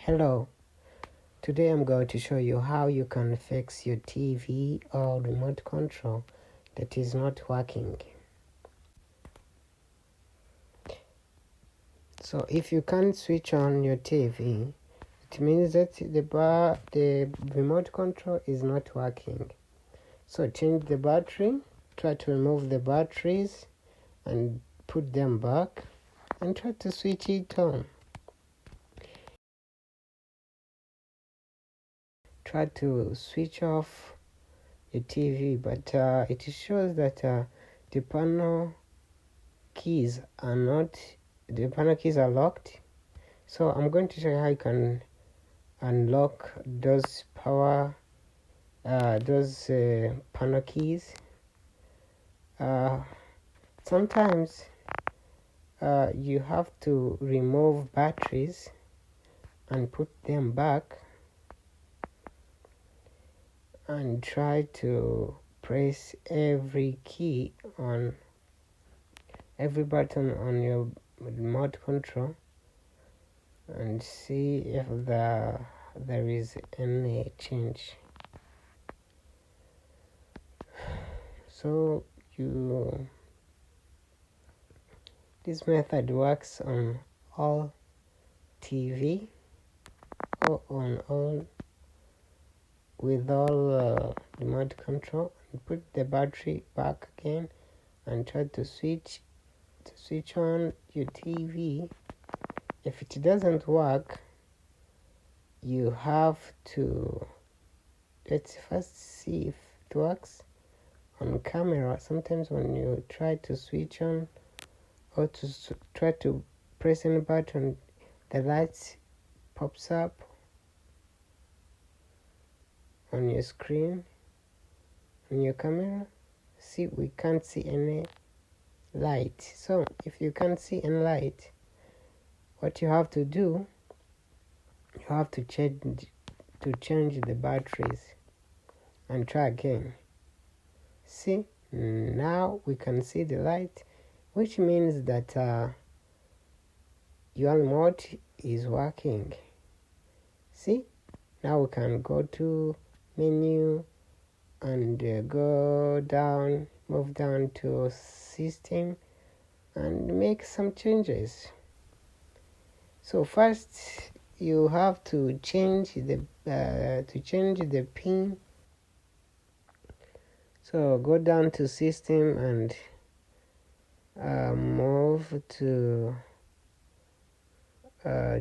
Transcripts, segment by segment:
Hello, today I'm going to show you how you can fix your TV or remote control that is not working. So if you can't switch on your TV, it means that the remote control is not working. So change the battery, try to remove the batteries and put them back and try to switch it on. Try to switch off your TV, but it shows that the panel keys are locked. So I'm going to show you how you can unlock those panel keys. Sometimes you have to remove batteries and put them back and try to press every button on your remote control and see if there is any change. So this method works on all TV or with all remote control. And put the battery back again and try to switch on your TV. If it doesn't work, you have to let's first see if it works on camera. Sometimes when you try to switch on or to try to press any button, the light pops up on your screen, on your camera. See, we can't see any light. So if you can't see any light, what you have to do, you have to change the batteries and try again. See, now we can see the light, which means that your remote is working. See, now we can go to menu and move down to system and make some changes. So first you have to change the pin. So go down to system and move to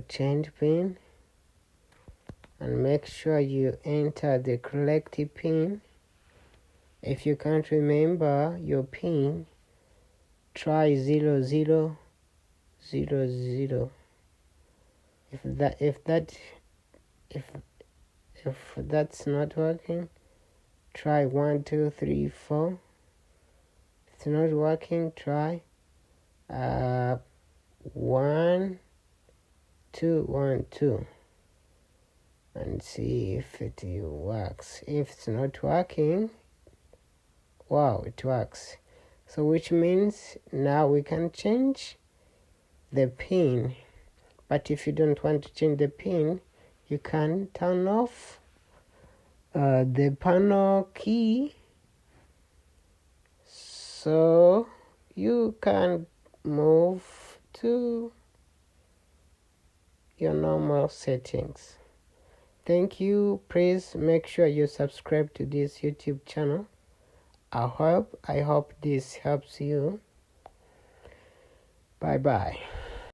change pin and make sure you enter the correct pin. If you can't remember your pin, try 0000. If that's not working, try 1234. If it's not working, try 1212 and see if it works. If it's not working, wow, it works. So which means now we can change the pin. But if you don't want to change the pin, you can turn off the panel key, so you can move to your normal settings. Thank you. Please make sure you subscribe to this YouTube channel. I hope this helps you. Bye bye.